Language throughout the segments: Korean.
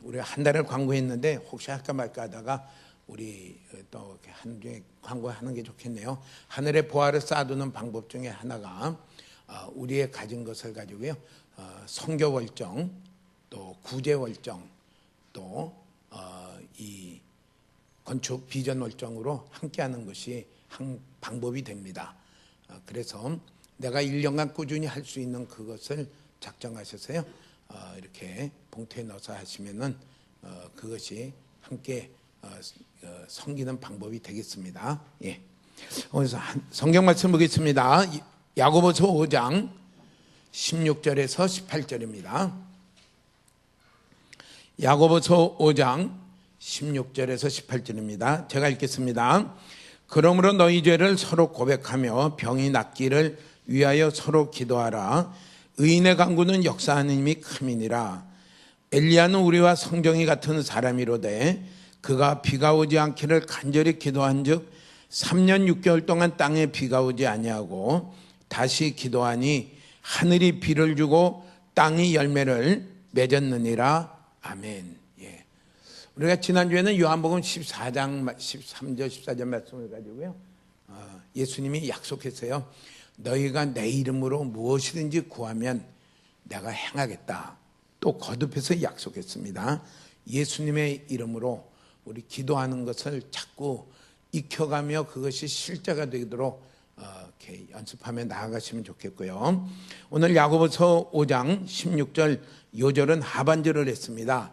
우리 한 달을 광고했는데 혹시 할까 말까 하다가 우리 또 한 개 광고하는 게 좋겠네요. 하늘의 보화를 쌓아두는 방법 중에 하나가 우리의 가진 것을 가지고요, 성교월정, 또 구제월정, 또 이 건축 비전 월정으로 함께하는 것이 한 방법이 됩니다. 그래서 내가 1년간 꾸준히 할 수 있는 그것을 작정하셔서요, 이렇게 봉투에 넣어서 하시면은 그것이 함께 섬기는 방법이 되겠습니다. 예. 그래서 성경 말씀 보겠습니다. 야고보서 5장 16절에서 18절입니다. 야고보서 5장 16절에서 18절입니다. 제가 읽겠습니다. 그러므로 너희 죄를 서로 고백하며 병이 낫기를 위하여 서로 기도하라. 의인의 간구는 역사하는 힘이 큼이니라. 엘리야는 우리와 성경이 같은 사람이로되 그가 비가 오지 않기를 간절히 기도한즉 3년 6개월 동안 땅에 비가 오지 아니하고 다시 기도하니 하늘이 비를 주고 땅이 열매를 맺었느니라. 아멘. 예. 우리가 지난주에는 요한복음 14장 13절 14절 말씀을 가지고요, 예수님이 약속했어요. 너희가 내 이름으로 무엇이든지 구하면 내가 행하겠다. 또 거듭해서 약속했습니다. 예수님의 이름으로 우리 기도하는 것을 자꾸 익혀가며 그것이 실제가 되도록 이렇게 연습하며 나아가시면 좋겠고요. 오늘 야고보서 5장 16절 요절은 하반절을 했습니다.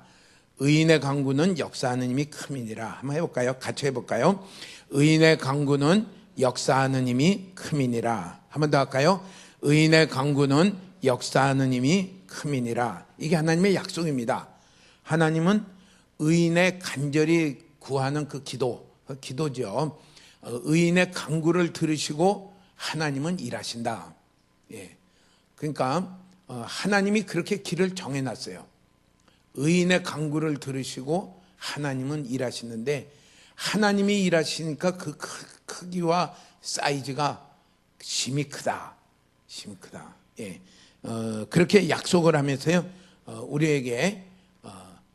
의인의 간구는 역사하는 힘이 큼이니라. 한번 해볼까요? 같이 해볼까요? 의인의 간구는 역사하는 힘이 큼이니라. 한번 더 할까요? 의인의 간구는 역사하는 힘이 큼이니라. 이게 하나님의 약속입니다. 하나님은 의인의 간절히 구하는 그 기도죠. 의인의 간구를 들으시고 하나님은 일하신다. 예. 그러니까 하나님이 그렇게 길을 정해놨어요. 의인의 간구를 들으시고 하나님은 일하시는데, 하나님이 일하시니까 그 크기와 사이즈가 심히 크다. 심히 크다. 예. 그렇게 약속을 하면서요, 우리에게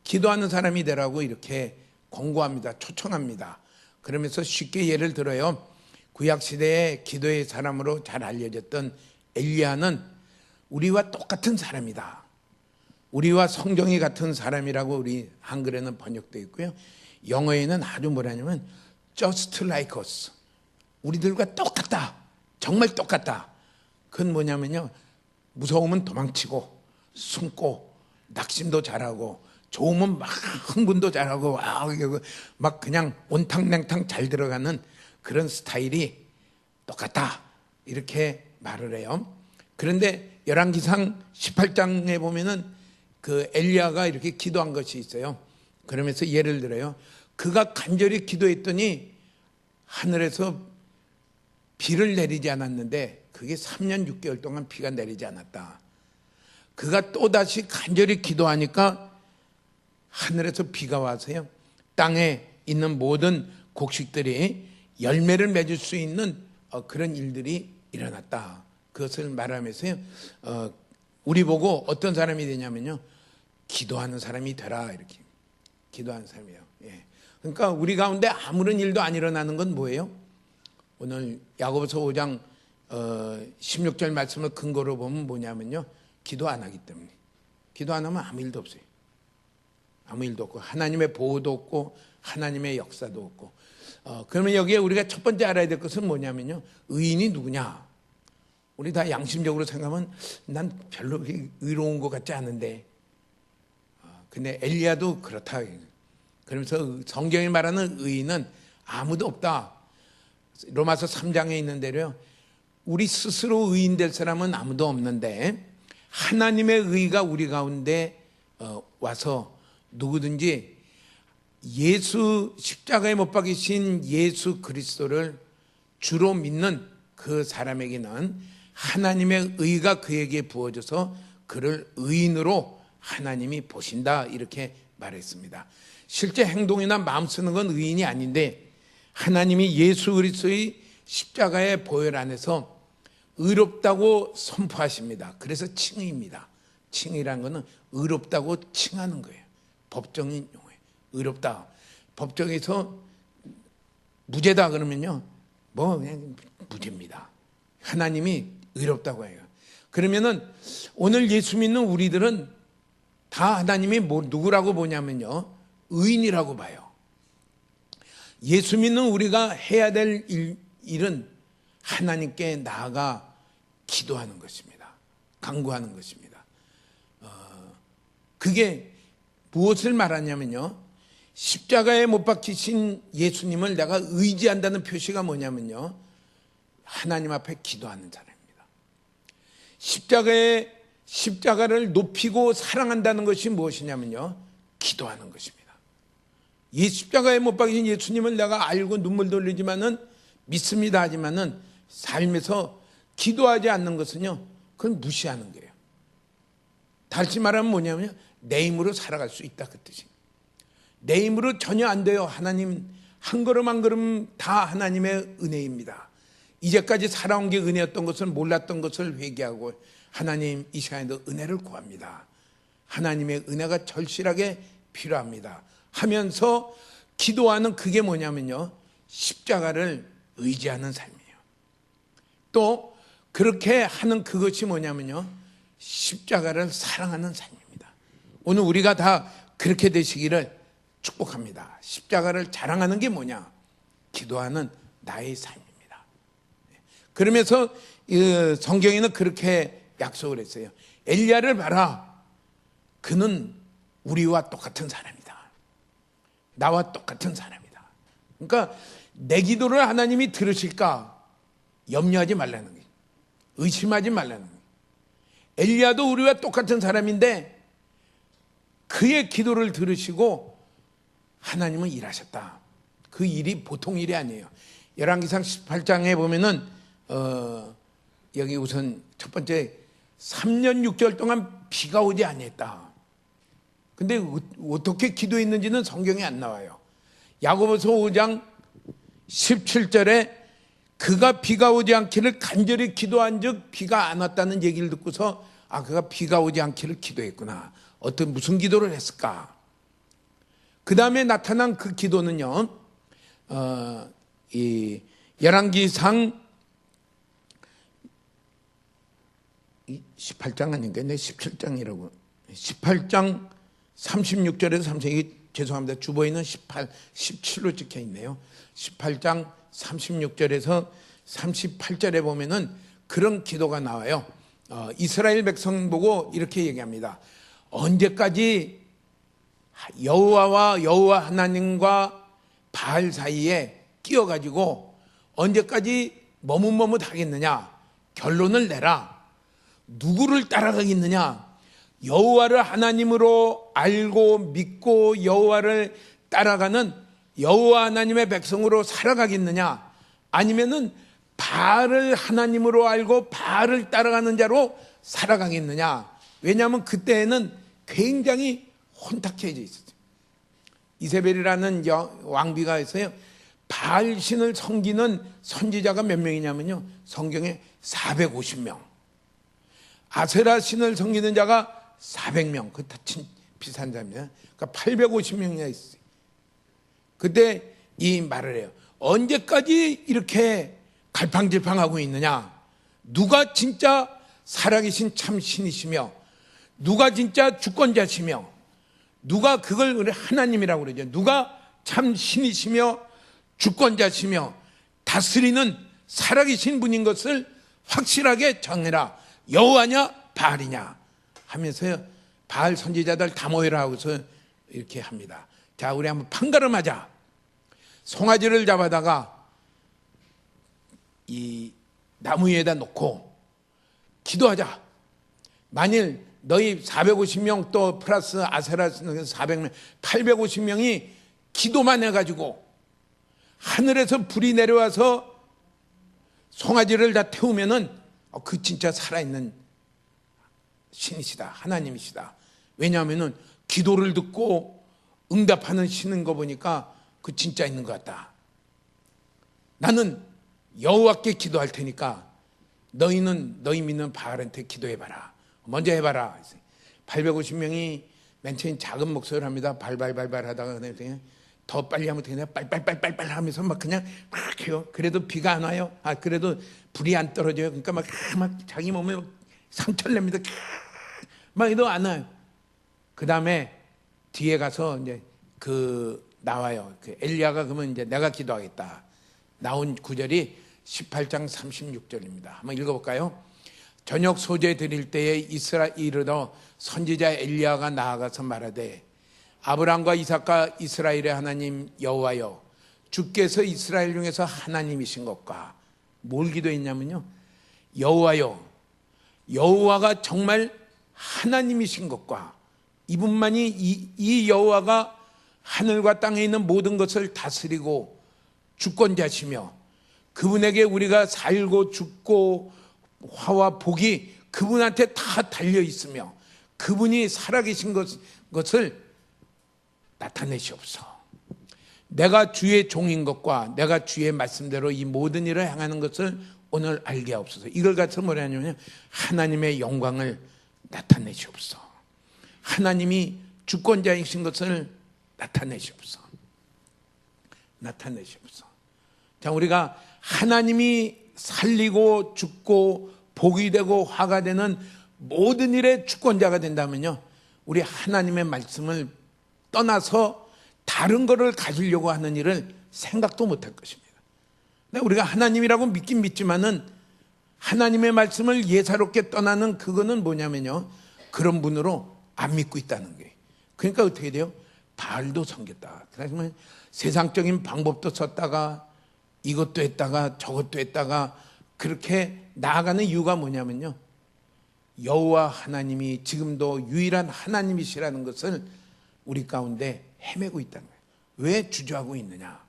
기도하는 사람이 되라고 이렇게 권고합니다. 초청합니다. 그러면서 쉽게 예를 들어요. 구약시대의 기도의 사람으로 잘 알려졌던 엘리야는 우리와 똑같은 사람이다. 우리와 성경이 같은 사람이라고 우리 한글에는 번역되어 있고요. 영어에는 아주 뭐라냐면 just like us. 우리들과 똑같다. 정말 똑같다. 그건 뭐냐면요, 무서우면 도망치고 숨고 낙심도 잘하고 좋으면 막 흥분도 잘하고 막 그냥 온탕냉탕 잘 들어가는 그런 스타일이 똑같다. 이렇게 말을 해요. 그런데 열왕기상 18장에 보면은 그 엘리야가 이렇게 기도한 것이 있어요. 그러면서 예를 들어요. 그가 간절히 기도했더니 하늘에서 비를 내리지 않았는데 그게 3년 6개월 동안 비가 내리지 않았다. 그가 또다시 간절히 기도하니까 하늘에서 비가 와서요, 땅에 있는 모든 곡식들이 열매를 맺을 수 있는 그런 일들이 일어났다. 그것을 말하면서요, 우리 보고 어떤 사람이 되냐면요, 기도하는 사람이 되라. 이렇게 기도하는 사람이에요. 예. 그러니까 우리 가운데 아무런 일도 안 일어나는 건 뭐예요? 오늘 야고보서 5장 16절 말씀을 근거로 보면 뭐냐면요, 기도 안 하기 때문에. 기도 안 하면 아무 일도 없어요. 아무 일도 없고 하나님의 보호도 없고 하나님의 역사도 없고. 그러면 여기에 우리가 첫 번째 알아야 될 것은 뭐냐면요, 의인이 누구냐. 우리 다 양심적으로 생각하면 난 별로 의로운 것 같지 않은데, 근데 엘리야도 그렇다. 그러면서 성경이 말하는 의인은 아무도 없다. 로마서 3장에 있는 대로요, 우리 스스로 의인 될 사람은 아무도 없는데 하나님의 의가 우리 가운데 와서 누구든지 예수 십자가에 못 박이신 예수 그리스도를 주로 믿는 그 사람에게는 하나님의 의가 그에게 부어져서 그를 의인으로 하나님이 보신다. 이렇게 말했습니다. 실제 행동이나 마음 쓰는 건 의인이 아닌데 하나님이 예수 그리스도의 십자가의 보혈 안에서 의롭다고 선포하십니다. 그래서 칭의입니다. 칭의란 것은 의롭다고 칭하는 거예요. 법정인 용해. 의롭다. 법정에서 무죄다 그러면요, 뭐 그냥 무죄입니다. 하나님이 의롭다고 해요. 그러면은 오늘 예수 믿는 우리들은 다 하나님이 누구라고 보냐면요, 의인이라고 봐요. 예수 믿는 우리가 해야 될 일은 하나님께 나아가 기도하는 것입니다. 간구하는 것입니다. 그게 무엇을 말하냐면요, 십자가에 못 박히신 예수님을 내가 의지한다는 표시가 뭐냐면요, 하나님 앞에 기도하는 사람입니다. 십자가를 높이고 사랑한다는 것이 무엇이냐면요, 기도하는 것입니다. 이 십자가에 못 박히신 예수님을 내가 알고 눈물 돌리지만은 믿습니다 하지만은 삶에서 기도하지 않는 것은요, 그건 무시하는 거예요. 다시 말하면 뭐냐면요, 내 힘으로 살아갈 수 있다 그 뜻입니다. 내 힘으로 전혀 안 돼요. 하나님 한 걸음 한 걸음 다 하나님의 은혜입니다. 이제까지 살아온 게 은혜였던 것을 몰랐던 것을 회개하고 하나님 이 시간에도 은혜를 구합니다. 하나님의 은혜가 절실하게 필요합니다 하면서 기도하는, 그게 뭐냐면요, 십자가를 의지하는 삶이에요. 또 그렇게 하는 그것이 뭐냐면요, 십자가를 사랑하는 삶입니다. 오늘 우리가 다 그렇게 되시기를 축복합니다. 십자가를 자랑하는 게 뭐냐? 기도하는 나의 삶입니다. 그러면서 성경에는 그렇게 약속을 했어요. 엘리야를 봐라. 그는 우리와 똑같은 사람이다. 나와 똑같은 사람이다. 그러니까 내 기도를 하나님이 들으실까 염려하지 말라는 거예요. 의심하지 말라는 거예요. 엘리야도 우리와 똑같은 사람인데 그의 기도를 들으시고 하나님은 일하셨다. 그 일이 보통 일이 아니에요. 열왕기상 18장에 보면은 여기 우선 첫 번째 3년 6개월 동안 비가 오지 아니했다. 근데 어떻게 기도했는지는 성경에 안 나와요. 야고보서 5장 17절에 그가 비가 오지 않기를 간절히 기도한 즉 비가 안 왔다는 얘기를 듣고서 그가 비가 오지 않기를 기도했구나. 무슨 기도를 했을까? 그 다음에 나타난 그 기도는요, 이 열왕기상 18장 아닌가? 17장이라고. 18장 36절에서 32, 죄송합니다. 주보에는 17로 찍혀 있네요. 18장 36절에서 38절에 보면은 그런 기도가 나와요. 이스라엘 백성 보고 이렇게 얘기합니다. 언제까지 여호와 하나님과 바알 사이에 끼어가지고 언제까지 머뭇머뭇하겠느냐? 결론을 내라. 누구를 따라가겠느냐? 여호와를 하나님으로 알고 믿고 여호와를 따라가는 여호와 하나님의 백성으로 살아가겠느냐? 아니면은 바알을 하나님으로 알고 바알을 따라가는 자로 살아가겠느냐? 왜냐하면 그때에는 굉장히 혼탁해져 있었어요. 이세벨이라는 왕비가 있어요. 바알 신을 섬기는 선지자가 몇 명이냐면요, 성경에 450명. 아세라 신을 섬기는 자가 400명. 그거 다 비싼 자입니다. 그러니까 850명이나 있어요. 그때 이 말을 해요. 언제까지 이렇게 갈팡질팡하고 있느냐? 누가 진짜 살아계신 참 신이시며 누가 진짜 주권자시며 누가 그걸 우리 하나님이라고 그러죠. 누가 참 신이시며 주권자시며 다스리는 살아계신 분인 것을 확실하게 정해라. 여호와냐 바알이냐 하면서요, 바알 선지자들 다 모여라 하고서 이렇게 합니다. 자, 우리 한번 판가름하자. 송아지를 잡아다가 이 나무 위에다 놓고 기도하자. 만일 너희 450명 또 플러스 아세라 400명 850명이 기도만 해가지고 하늘에서 불이 내려와서 송아지를 다 태우면은 그 진짜 살아있는 신이시다, 하나님이시다. 왜냐하면은 기도를 듣고 응답하는 신인 거 보니까 그 진짜 있는 것 같다. 나는 여호와께 기도할 테니까 너희는 너희 믿는 바알한테 기도해봐라. 먼저 해봐라. 850명이 맨 처음 작은 목소리를 합니다. 발발발발 하다가 그냥 더 빨리 하면 그냥 빨빨빨빨빨 하면서 막 그냥 막 해요. 그래도 비가 안 와요. 그래도 불이 안 떨어져요. 그러니까 막 자기 몸에 막 상처를 냅니다. 막 해도 안 와요. 그 다음에 뒤에 가서 이제 나와요. 엘리야가 그러면 이제 내가 기도하겠다. 나온 구절이 18장 36절입니다. 한번 읽어볼까요? 저녁 소재 드릴 때에 이르러 선지자 엘리야가 나아가서 말하되 아브라함과 이삭과 이스라엘의 하나님 여호와여, 주께서 이스라엘 중에서 하나님이신 것과 뭘 기도했냐면요, 여호와여, 여호와가 정말 하나님이신 것과 이분만이 이 여호와가 하늘과 땅에 있는 모든 것을 다스리고 주권자시며 그분에게 우리가 살고 죽고 화와 복이 그분한테 다 달려 있으며 그분이 살아계신 것을 나타내시옵소서. 내가 주의 종인 것과 내가 주의 말씀대로 이 모든 일을 행하는 것을 오늘 알게 하옵소서. 이걸 가서 뭐라 하냐면 하나님의 영광을 나타내시옵소서. 하나님이 주권자이신 것을 나타내시옵소서. 나타내시옵소서. 자, 우리가 하나님이 살리고 죽고 복이 되고 화가 되는 모든 일의 주권자가 된다면요, 우리 하나님의 말씀을 떠나서 다른 것을 가지려고 하는 일을 생각도 못할 것입니다. 우리가 하나님이라고 믿긴 믿지만은 하나님의 말씀을 예사롭게 떠나는 그거는 뭐냐면요, 그런 분으로 안 믿고 있다는 거예요. 그러니까 어떻게 돼요? 바알도 섬겼다. 그래서 세상적인 방법도 썼다가 이것도 했다가 저것도 했다가 그렇게 나아가는 이유가 뭐냐면요, 여호와 하나님이 지금도 유일한 하나님이시라는 것을 우리 가운데 헤매고 있다는 거예요. 왜 주저하고 있느냐?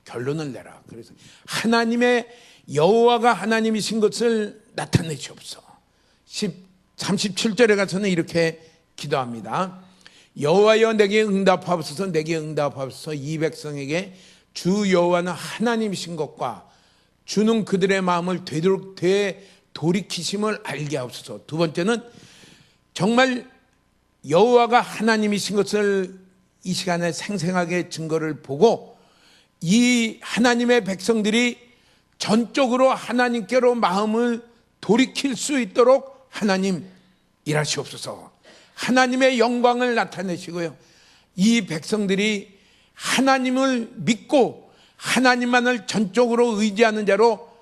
결론을 내라. 그래서 하나님의 여호와가 하나님이신 것을 나타내시옵소서. 37절에 가서는 이렇게 기도합니다. 여호와여 내게 응답하옵소서. 내게 응답하옵소서. 이 백성에게 주 여호와는 하나님이신 것과 주는 그들의 마음을 되돌이키심을 알게 하옵소서. 두 번째는 정말 여호와가 하나님이신 것을 이 시간에 생생하게 증거를 보고 이 하나님의 백성들이 전적으로 하나님께로 마음을 돌이킬 수 있도록 하나님 일하시옵소서. 하나님의 영광을 나타내시고요, 이 백성들이 하나님을 믿고 하나님만을 전적으로 의지하는 자로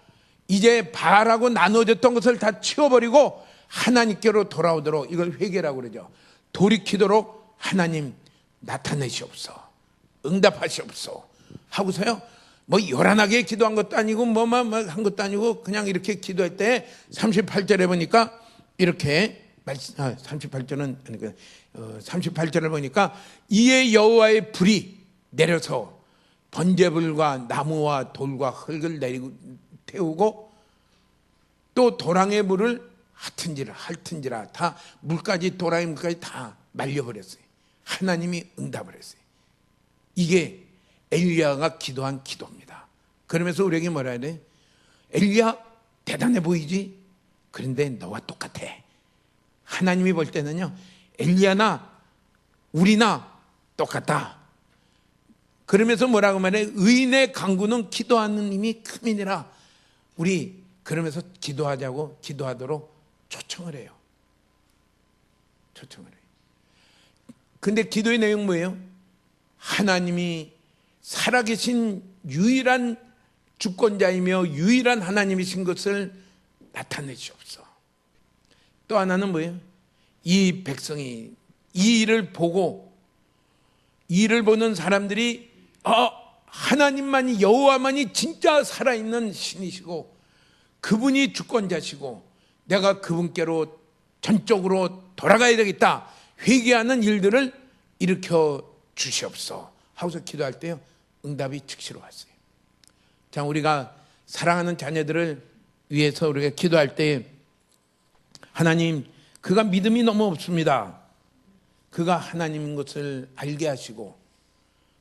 이제 바알하고 나눠졌던 것을 다 치워버리고 하나님께로 돌아오도록, 이걸 회개라고 그러죠. 돌이키도록 하나님 나타내시옵소서. 응답하시옵소서 하고서요, 뭐 요란하게 기도한 것도 아니고 뭐만 한 것도 아니고 그냥 이렇게 기도할 때 38절에 보니까 이렇게 38절은 아니고 38절을 보니까 이에 여호와의 불이 내려서 번제불과 나무와 돌과 흙을 태우고 또 도랑의 물을 핥은지라 다 물까지, 도랑의 물까지 다 말려버렸어요. 하나님이 응답을 했어요. 이게 엘리야가 기도한 기도입니다. 그러면서 우리에게 뭐라 해야 돼? 엘리야 대단해 보이지? 그런데 너와 똑같아. 하나님이 볼 때는요, 엘리야나 우리나 똑같다. 그러면서 뭐라고 말해? 의인의 강구는 기도하는 힘이 큼이니라. 우리 그러면서 기도하도록 초청을 해요. 초청을 해요. 근데 기도의 내용 뭐예요? 하나님이 살아계신 유일한 주권자이며 유일한 하나님이신 것을 나타내시옵소서. 또 하나는 뭐예요? 이 백성이 이 일을 보고, 이 일을 보는 사람들이 하나님만이, 여호와만이 진짜 살아있는 신이시고 그분이 주권자시고 내가 그분께로 전적으로 돌아가야 되겠다, 회개하는 일들을 일으켜 주시옵소서 하고서 기도할 때요, 응답이 즉시로 왔어요. 자, 우리가 사랑하는 자녀들을 위해서 우리가 기도할 때 하나님, 그가 믿음이 너무 없습니다. 그가 하나님인 것을 알게 하시고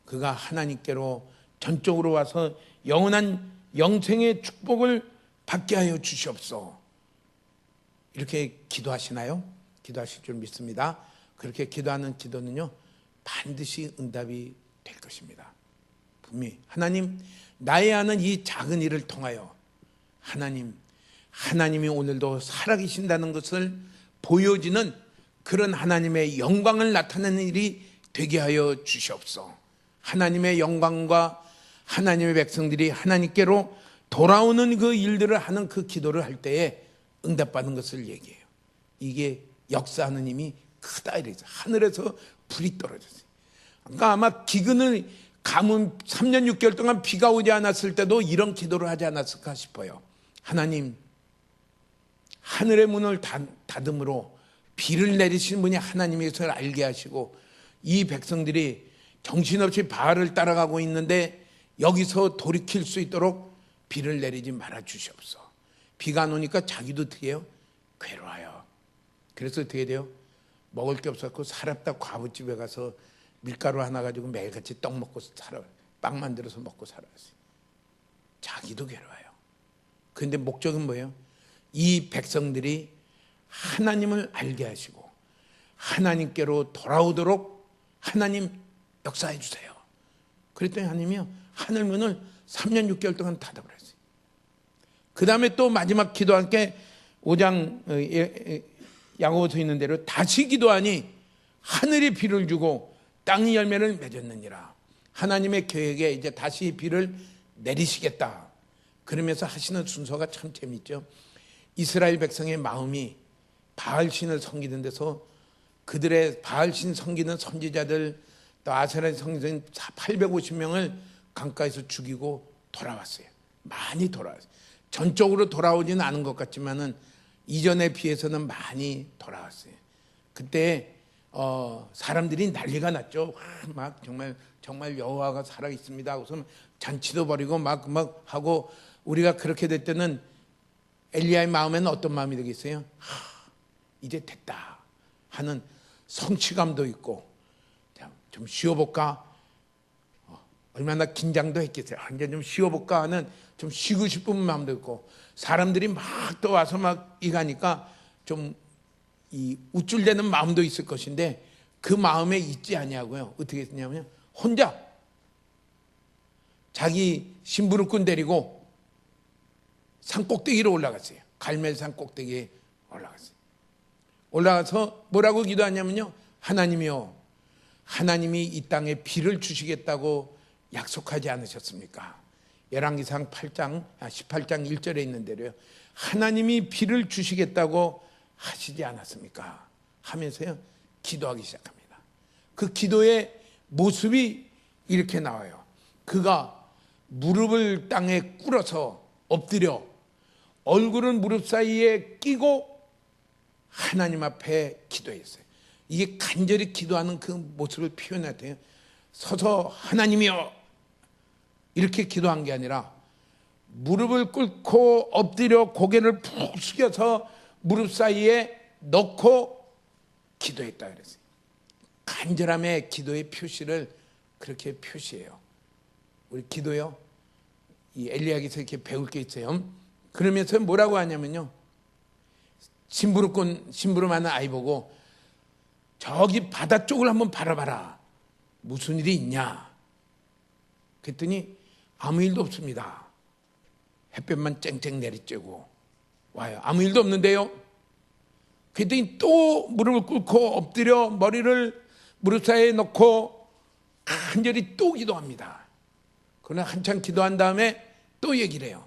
그가 하나님께로 전적으로 와서 영원한 영생의 축복을 받게 하여 주시옵소서. 이렇게 기도하시나요? 기도하실 줄 믿습니다. 그렇게 기도하는 기도는요 반드시 응답이 될 것입니다. 분명히 하나님, 나의 하는 이 작은 일을 통하여 하나님이 오늘도 살아계신다는 것을 보여지는 그런 하나님의 영광을 나타내는 일이 되게 하여 주시옵소서. 하나님의 영광과 하나님의 백성들이 하나님께로 돌아오는 그 일들을 하는 그 기도를 할 때에 응답받는 것을 얘기해요. 이게 역사하는 힘이 크다 이래서 하늘에서 불이 떨어졌어요. 그러니까 아마 기근을 가뭄 3년 6개월 동안 비가 오지 않았을 때도 이런 기도를 하지 않았을까 싶어요. 하나님, 하늘의 문을 닫음으로 비를 내리시는 분이 하나님의 것을 알게 하시고 이 백성들이 정신없이 바알을 따라가고 있는데 여기서 돌이킬 수 있도록 비를 내리지 말아 주시옵소서. 비가 안 오니까 자기도 어떻게 해요? 괴로워요. 그래서 어떻게 돼요? 먹을 게 없었고 사납다 과부집에 가서 밀가루 하나 가지고 매일같이 떡 먹고 살아요. 빵 만들어서 먹고 살아왔어요. 자기도 괴로워요. 그런데 목적은 뭐예요? 이 백성들이 하나님을 알게 하시고 하나님께로 돌아오도록 하나님 역사해 주세요. 그랬더니 하나님이요 하늘 문을 3년 6개월 동안 닫아버렸어요. 그 다음에 또 마지막 기도한 게 5장 야고보서 있는 대로 다시 기도하니 하늘이 비를 주고 땅이 열매를 맺었느니라. 하나님의 계획에 이제 다시 비를 내리시겠다. 그러면서 하시는 순서가 참 재밌죠. 이스라엘 백성의 마음이 바알신을 섬기는 데서 그들의 바알신 섬기는 선지자들 또 아세라 섬기는 850명을 강가에서 죽이고 돌아왔어요. 많이 돌아왔어요. 전적으로 돌아오지는 않은 것 같지만은 이전에 비해서는 많이 돌아왔어요. 그때 사람들이 난리가 났죠. 막 정말 여호와가 살아 있습니다. 우선 잔치도 벌이고 막 하고 우리가 그렇게 될 때는 엘리야의 마음에는 어떤 마음이 되겠어요? 이제 됐다 하는 성취감도 있고 좀 쉬어볼까? 얼마나 긴장도 했겠어요. 이제 좀 쉬어볼까 하는 좀 쉬고 싶은 마음도 있고 사람들이 막 또 와서 막 이가니까 좀 이 우쭐대는 마음도 있을 것인데 그 마음에 있지 아니하고요. 어떻게 했냐면요. 혼자 자기 심부름꾼 데리고 산 꼭대기로 올라갔어요. 갈멜산 꼭대기에 올라갔어요. 올라가서 뭐라고 기도하냐면요. 하나님이요. 하나님이 이 땅에 비를 주시겠다고 약속하지 않으셨습니까? 열왕기상 18장 1절에 있는 대로요. 하나님이 비를 주시겠다고 하시지 않았습니까? 하면서요. 기도하기 시작합니다. 그 기도의 모습이 이렇게 나와요. 그가 무릎을 땅에 꿇어서 엎드려 얼굴은 무릎 사이에 끼고 하나님 앞에 기도했어요. 이게 간절히 기도하는 그 모습을 표현해요. 서서 하나님이여 이렇게 기도한 게 아니라 무릎을 꿇고 엎드려 고개를 푹 숙여서 무릎 사이에 넣고 기도했다 그랬어요. 간절함의 기도의 표시를 그렇게 표시해요. 우리 기도요. 이 엘리야기서 이렇게 배울 게 있어요. 그러면서 뭐라고 하냐면요. 심부름하는 아이 보고 저기 바다 쪽을 한번 바라봐라. 무슨 일이 있냐? 그랬더니 아무 일도 없습니다. 햇볕만 쨍쨍 내리쬐고 와요. 아무 일도 없는데요. 그랬더니 또 무릎을 꿇고 엎드려 머리를 무릎 사이에 넣고 간절히 또 기도합니다. 그러나 한참 기도한 다음에 또 얘기를 해요.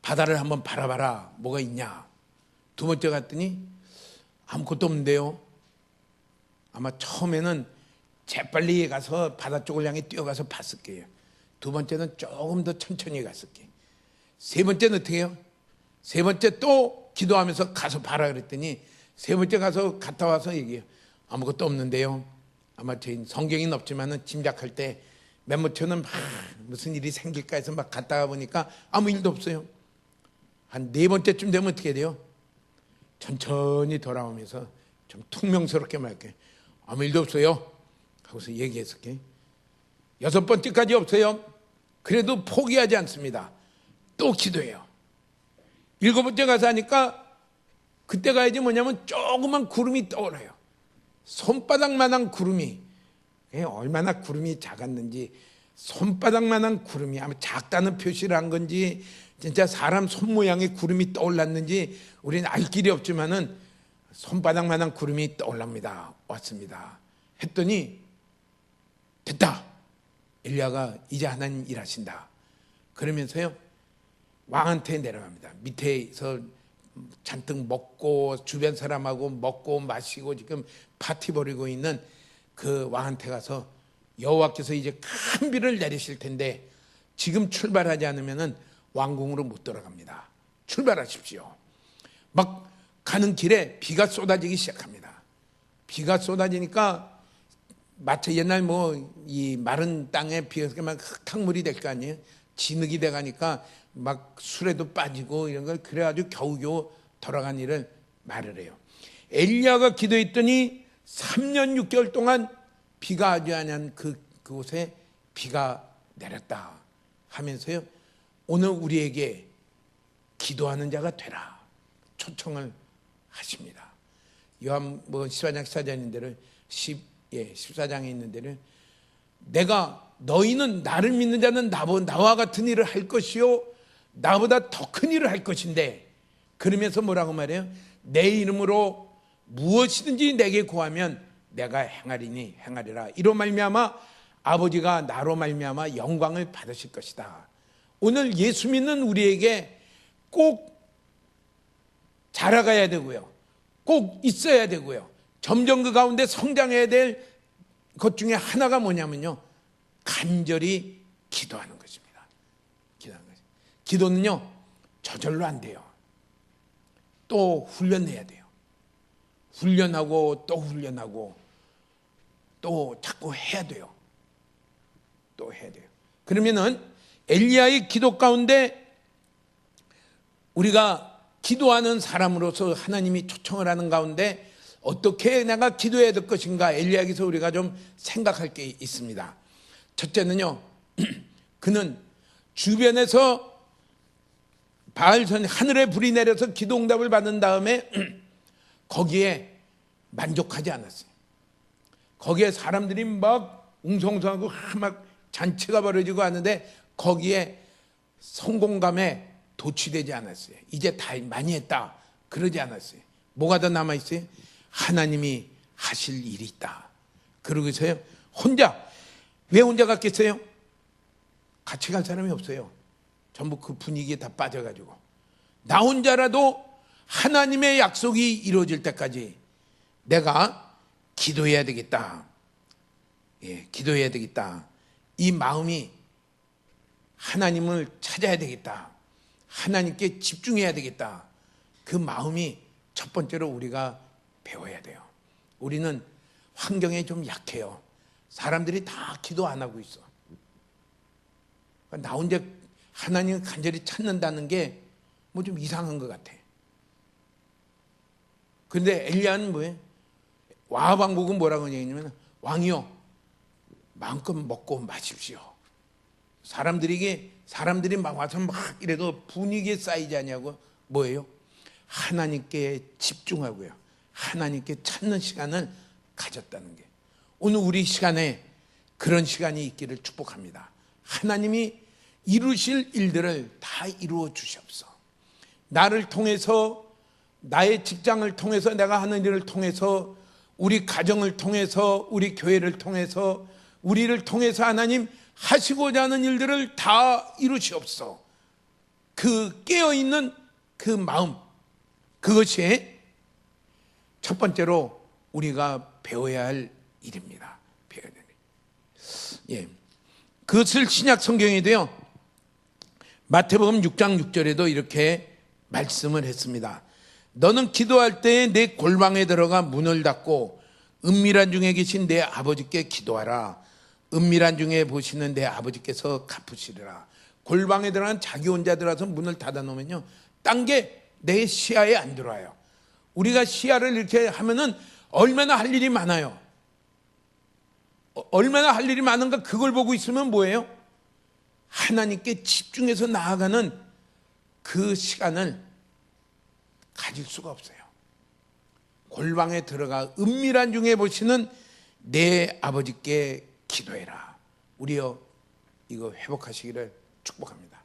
바다를 한번 바라봐라. 뭐가 있냐? 두 번째 갔더니 아무것도 없는데요. 아마 처음에는 재빨리 가서 바다 쪽을 향해 뛰어가서 봤을 거예요. 두 번째는 조금 더 천천히 갔을 거예요. 세 번째는 어떻게 해요? 세 번째 또 기도하면서 가서 봐라 그랬더니 세 번째 가서 갔다 와서 얘기해요. 아무것도 없는데요. 아마 저희 성경에는 없지만은 짐작할 때 메모처는 무슨 일이 생길까 해서 막 갔다가 보니까 아무 일도 없어요. 한 네 번째쯤 되면 어떻게 돼요? 천천히 돌아오면서 좀 퉁명스럽게 말할게요. 아무 일도 없어요. 하고서 얘기했을게. 여섯 번째까지 없어요. 그래도 포기하지 않습니다. 또 기도해요. 일곱 번째 가서 하니까 그때 가야지 뭐냐면 조그만 구름이 떠올라요. 손바닥만한 구름이, 얼마나 구름이 작았는지, 손바닥만한 구름이, 아마 작다는 표시를 한 건지 진짜 사람 손 모양의 구름이 떠올랐는지 우리는 알 길이 없지만은 손바닥만한 구름이 떠올랍니다. 왔습니다. 했더니 됐다. 엘리야가 이제 하나님 일하신다. 그러면서요, 왕한테 내려갑니다. 밑에서 잔뜩 먹고 주변 사람하고 먹고 마시고 지금 파티 벌이고 있는 그 왕한테 가서 여호와께서 이제 큰 비를 내리실 텐데 지금 출발하지 않으면 왕궁으로 못 돌아갑니다. 출발하십시오. 막 가는 길에 비가 쏟아지기 시작합니다. 비가 쏟아지니까 마치 옛날 이 마른 땅에 비가 막 흙탕물이 될 거 아니에요. 진흙이 돼가니까 막 술에도 빠지고 이런 걸, 그래가지고 겨우겨우 돌아간 일을 말을 해요. 엘리야가 기도했더니 3년 6개월 동안 비가 아주 아니한 그곳에 비가 내렸다 하면서요, 오늘 우리에게 기도하는 자가 되라 초청을 하십니다. 요한 14장 14장에 있는 데를 14장에 있는 데를 내가 너희는 나를 믿는 자는 나와 같은 일을 할 것이요 나보다 더 큰 일을 할 것인데, 그러면서 뭐라고 말해요? 내 이름으로 무엇이든지 내게 구하면 내가 행하리니 행하리라. 이로 말미암아 아버지가 나로 말미암아 영광을 받으실 것이다. 오늘 예수 믿는 우리에게 꼭 자라가야 되고요, 꼭 있어야 되고요, 점점 그 가운데 성장해야 될 것 중에 하나가 뭐냐면요, 간절히 기도하는 것입니다. 기도하는 것입니다. 기도는요 저절로 안 돼요. 또 훈련해야 돼요. 훈련하고 또 훈련하고 또 자꾸 해야 돼요. 또 해야 돼요. 그러면은 엘리야의 기도 가운데 우리가 기도하는 사람으로서 하나님이 초청을 하는 가운데 어떻게 내가 기도해야 될 것인가, 엘리야에게서 우리가 좀 생각할 게 있습니다. 첫째는요, 그는 주변에서 바알선 하늘에 불이 내려서 기도 응답을 받은 다음에 거기에 만족하지 않았어요. 거기에 사람들이 막 웅성성하고 막 잔치가 벌어지고 하는데 거기에 성공감에 도취되지 않았어요. 이제 다 많이 했다 그러지 않았어요. 뭐가 더 남아있어요? 하나님이 하실 일이 있다. 그러고서요, 왜 혼자 갔겠어요? 같이 갈 사람이 없어요. 전부 그 분위기에 다 빠져가지고 나 혼자라도 하나님의 약속이 이루어질 때까지 내가 기도해야 되겠다. 기도해야 되겠다. 이 마음이 하나님을 찾아야 되겠다. 하나님께 집중해야 되겠다. 그 마음이 첫 번째로 우리가 배워야 돼요. 우리는 환경에 좀 약해요. 사람들이 다 기도 안 하고 있어. 나 혼자 하나님을 간절히 찾는다는 게 뭐 좀 이상한 것 같아. 그런데 엘리야는 뭐예요? 아합 왕국은 뭐라고 얘기하냐면, 왕이요 마음껏 먹고 마십시오. 사람들이 막 와서 막 이래도 분위기에 쌓이지 않냐고. 뭐예요? 하나님께 집중하고요, 하나님께 찾는 시간을 가졌다는 게, 오늘 우리 시간에 그런 시간이 있기를 축복합니다. 하나님이 이루실 일들을 다 이루어 주시옵소서. 나를 통해서, 나의 직장을 통해서, 내가 하는 일을 통해서, 우리 가정을 통해서, 우리 교회를 통해서, 우리를 통해서 하나님 하시고자 하는 일들을 다 이루시옵소서. 그 깨어있는 그 마음, 그것이 첫 번째로 우리가 배워야 할 일입니다. 배워야 될 일. 그것을 신약 성경에도요, 마태복음 6장 6절에도 이렇게 말씀을 했습니다. 너는 기도할 때에 내 골방에 들어가 문을 닫고 은밀한 중에 계신 내 아버지께 기도하라. 은밀한 중에 보시는 내 아버지께서 갚으시리라. 골방에 들어간 자기 혼자 들어가서 문을 닫아 놓으면요, 딴 게 내 시야에 안 들어와요. 우리가 시야를 이렇게 하면은 얼마나 할 일이 많아요. 얼마나 할 일이 많은가. 그걸 보고 있으면 뭐예요? 하나님께 집중해서 나아가는 그 시간을 가질 수가 없어요. 골방에 들어가 은밀한 중에 보시는 내 아버지께 기도해라. 우리여 이거 회복하시기를 축복합니다.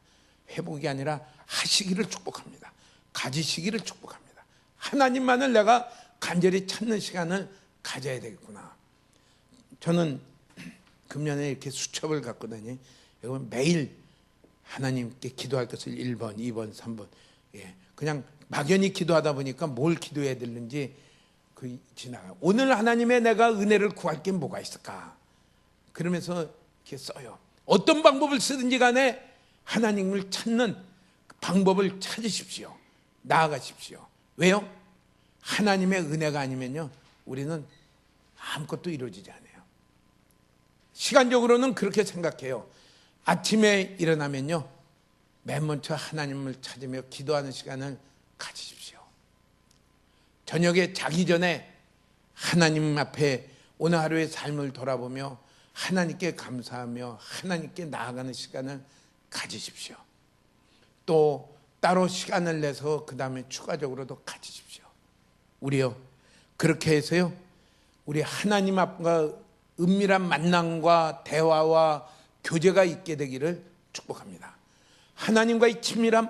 회복이 아니라 하시기를 축복합니다. 가지시기를 축복합니다. 하나님만을 내가 간절히 찾는 시간을 가져야 되겠구나. 저는 금년에 이렇게 수첩을 갖거든요. 여러분 매일 하나님께 기도할 것을 1번, 2번, 3번 그냥 막연히 기도하다 보니까 뭘 기도해야 되는지 지나가요. 오늘 하나님의 내가 은혜를 구할 게 뭐가 있을까? 그러면서 이렇게 써요. 어떤 방법을 쓰든지 간에 하나님을 찾는 방법을 찾으십시오. 나아가십시오. 왜요? 하나님의 은혜가 아니면요 우리는 아무것도 이루어지지 않아요. 시간적으로는 그렇게 생각해요. 아침에 일어나면요 맨 먼저 하나님을 찾으며 기도하는 시간을 가지십시오. 저녁에 자기 전에 하나님 앞에 오늘 하루의 삶을 돌아보며 하나님께 감사하며 하나님께 나아가는 시간을 가지십시오. 또 따로 시간을 내서 그 다음에 추가적으로도 가지십시오. 우리요 그렇게 해서요 우리 하나님 앞과 은밀한 만남과 대화와 교제가 있게 되기를 축복합니다. 하나님과의 친밀함,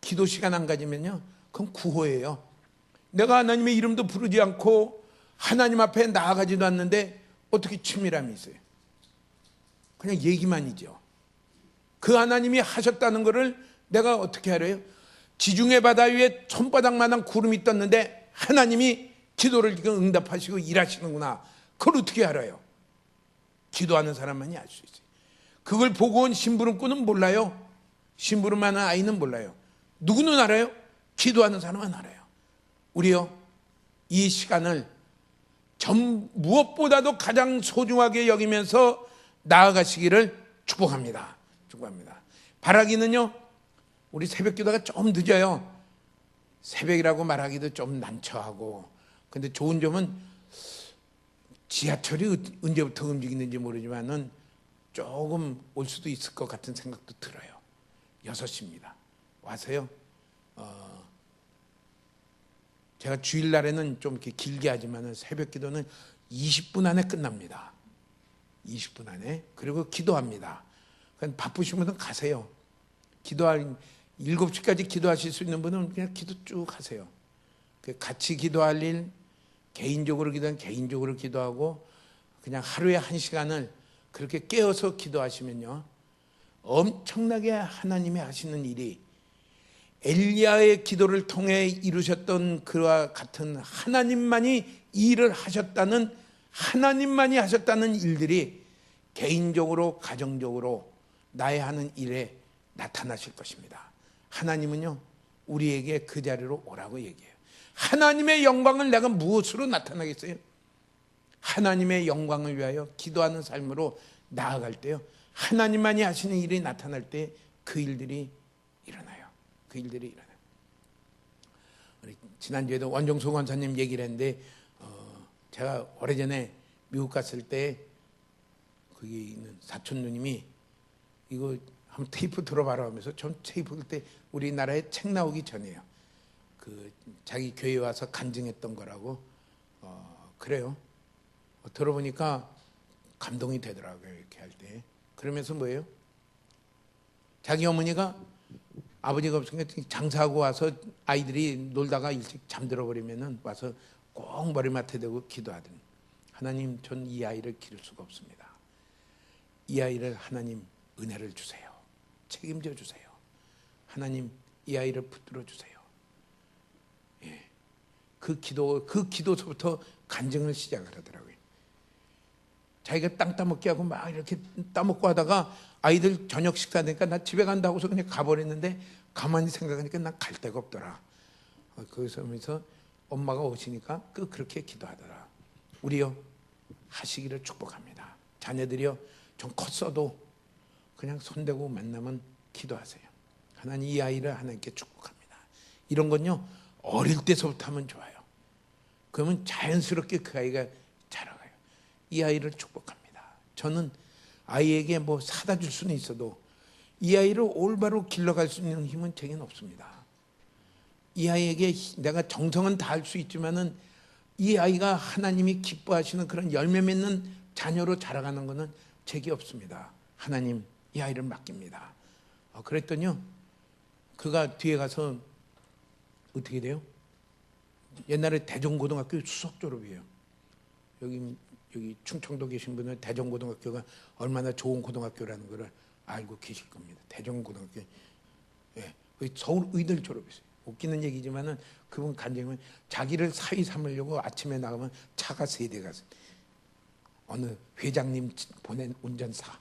기도 시간 안 가지면요 그건 구호예요. 내가 하나님의 이름도 부르지 않고 하나님 앞에 나아가지도 않는데 어떻게 친밀함이 있어요? 그냥 얘기만이죠. 그 하나님이 하셨다는 것을 내가 어떻게 알아요? 지중해 바다 위에 손바닥만한 구름이 떴는데 하나님이 기도를 지금 응답하시고 일하시는구나. 그걸 어떻게 알아요? 기도하는 사람만이 알 수 있어요. 그걸 보고 온 심부름꾼은 몰라요. 심부름하는 아이는 몰라요. 누구는 알아요? 기도하는 사람은 알아요. 우리요 이 시간을 무엇보다도 가장 소중하게 여기면서 나아가시기를 축복합니다. 축복합니다. 바라기는요 우리 새벽 기도가 좀 늦어요. 새벽이라고 말하기도 좀 난처하고, 근데 좋은 점은 지하철이 언제부터 움직이는지 모르지만은 조금 올 수도 있을 것 같은 생각도 들어요. 6시입니다. 와서요 제가 주일날에는 좀 이렇게 길게 하지만은 새벽 기도는 20분 안에 끝납니다. 20분 안에. 그리고 기도합니다. 그러니까 바쁘신 분은 가세요. 7시까지 기도하실 수 있는 분은 그냥 기도 쭉 하세요. 같이 기도할 일, 개인적으로 기도하면 개인적으로 기도하고, 그냥 하루에 1시간을 그렇게 깨어서 기도하시면요 엄청나게 하나님이 하시는 일이, 엘리야의 기도를 통해 이루셨던 그와 같은 하나님만이 일을 하셨다는, 하나님만이 하셨다는 일들이 개인적으로 가정적으로 나의 하는 일에 나타나실 것입니다. 하나님은요 우리에게 그 자리로 오라고 얘기해요. 하나님의 영광을 내가 무엇으로 나타나겠어요? 하나님의 영광을 위하여 기도하는 삶으로 나아갈 때요 하나님만이 하시는 일이 나타날 때 그 일들이 일어나요. 그 일들이 일어나요. 우리 지난주에도 원종수 권사님 얘기를 했는데 제가 오래전에 미국 갔을 때 거기 있는 사촌 누님이 이거 한번 테이프 들어봐라 하면서, 전 테이프 들 때 우리나라에 책 나오기 전이에요. 그 자기 교회에 와서 간증했던 거라고. 그래요. 들어보니까 감동이 되더라고요. 이렇게 할 때. 그러면서 뭐예요? 자기 어머니가 아버지가 없으니까 장사하고 와서 아이들이 놀다가 일찍 잠들어 버리면은 와서 꼭 머리맡에 대고 기도하더니, 하나님, 전 이 아이를 기를 수가 없습니다. 이 아이를 하나님 은혜를 주세요. 책임져 주세요. 하나님 이 아이를 붙들어 주세요. 예. 그 기도서부터 간증을 시작을 하더라고요. 자기가 땅 따먹기 하고 막 이렇게 따먹고 하다가 아이들 저녁 식사 되니까 나 집에 간다고서 그냥 가버렸는데, 가만히 생각하니까 난 갈 데가 없더라. 거기서 하면서 엄마가 오시니까 그렇게 기도하더라. 우리요 하시기를 축복합니다. 자녀들이요 좀 컸어도 그냥 손대고 만나면 기도하세요. 하나님 이 아이를 하나님께 축복합니다. 이런 건요 어릴 때서부터 하면 좋아요. 그러면 자연스럽게 그 아이가 자라가요. 이 아이를 축복합니다. 저는 아이에게 뭐 사다 줄 수는 있어도 이 아이를 올바로 길러갈 수 있는 힘은 제겐 없습니다. 이 아이에게 내가 정성은 다할 수 있지만은 이 아이가 하나님이 기뻐하시는 그런 열매 맺는 자녀로 자라가는 것은 제게 없습니다. 하나님 이 아이를 맡깁니다. 그랬더니요, 그가 뒤에 가서 어떻게 돼요? 옛날에 대전고등학교 수석 졸업이에요. 여기 충청도 계신 분은 대전고등학교가 얼마나 좋은 고등학교라는 것을 알고 계실 겁니다. 대전고등학교, 예, 서울 의대를 졸업했어요. 웃기는 얘기지만은 그분 간증은 자기를 사위 삼으려고 아침에 나가면 차가 3대가 어느 회장님 보낸 운전사,